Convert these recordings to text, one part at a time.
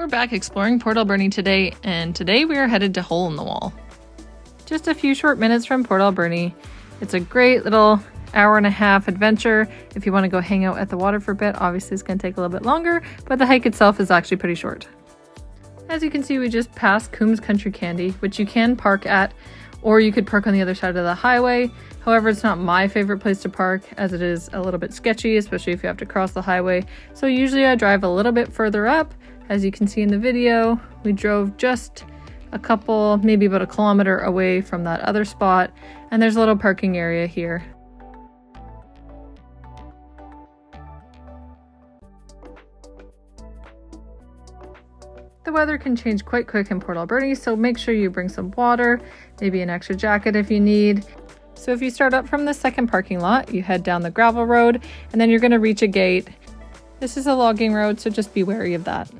We're back exploring Port Alberni today, and today we are headed to Hole in the Wall. Just a few short minutes from Port Alberni. It's a great little hour-and-a-half adventure. If you want to go hang out at the water for a bit, obviously it's going to take a little bit longer, but the hike itself is actually pretty short. As you can see, we just passed Coombs Country Candy, which you can park at, or you could park on the other side of the highway. However, it's not my favorite place to park, as it is a little bit sketchy, especially if you have to cross the highway. So usually I drive a little bit further up. As you can see in the video, we drove just a couple, maybe about a kilometer away from that other spot, and there's a little parking area here. The weather can change quite quick in Port Alberni, so make sure you bring some water, maybe an extra jacket if you need. So if you start up from the second parking lot, you head down the gravel road, and then you're going to reach a gate. This is a logging road, so just be wary of that.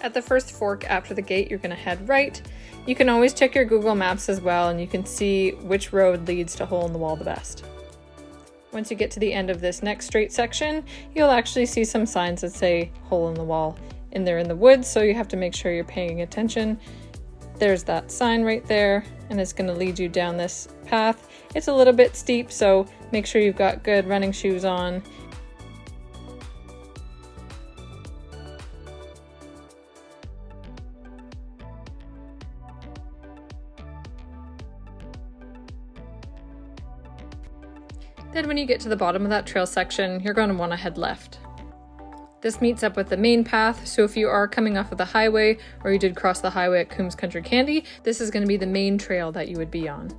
At the first fork after the gate, you're going to head right. You can always check your Google Maps as well, and you can see which road leads to Hole in the Wall the best. Once you get to the end of this next straight section, you'll actually see some signs that say Hole in the Wall in the woods, so you have to make sure you're paying attention. There's that sign right there, and it's going to lead you down this path. It's a little bit steep, so make sure you've got good running shoes on. Then when you get to the bottom of that trail section, you're going to want to head left. This meets up with the main path, so if you are coming off of the highway, or you did cross the highway at Coombs Country Candy, this is going to be the main trail that you would be on.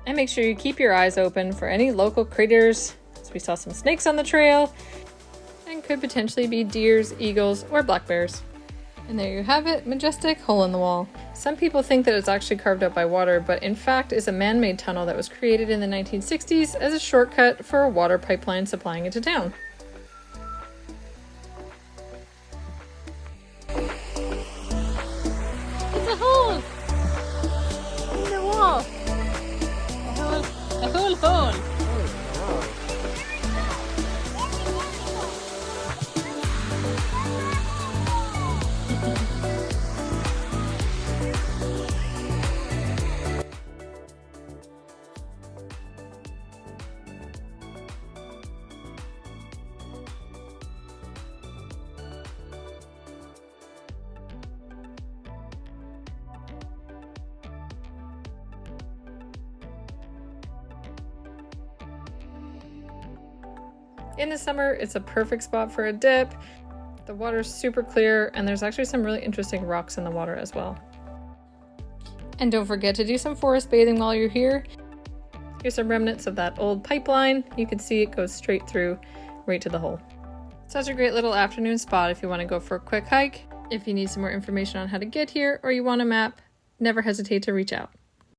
And make sure you keep your eyes open for any local critters, as we saw some snakes on the trail, and could potentially be deers, eagles, or black bears. And there you have it, Majestic Hole in the Wall. Some people think that it's actually carved out by water, but in fact is a man-made tunnel that was created in the 1960s as a shortcut for a water pipeline supplying it to town. It's a hole! In the wall! A hole! In the summer, it's a perfect spot for a dip. The water's super clear, and there's actually some really interesting rocks in the water as well. And don't forget to do some forest bathing while you're here. Here's some remnants of that old pipeline. You can see it goes straight through, right to the hole. Such a great little afternoon spot if you want to go for a quick hike. If you need some more information on how to get here, or you want a map, never hesitate to reach out.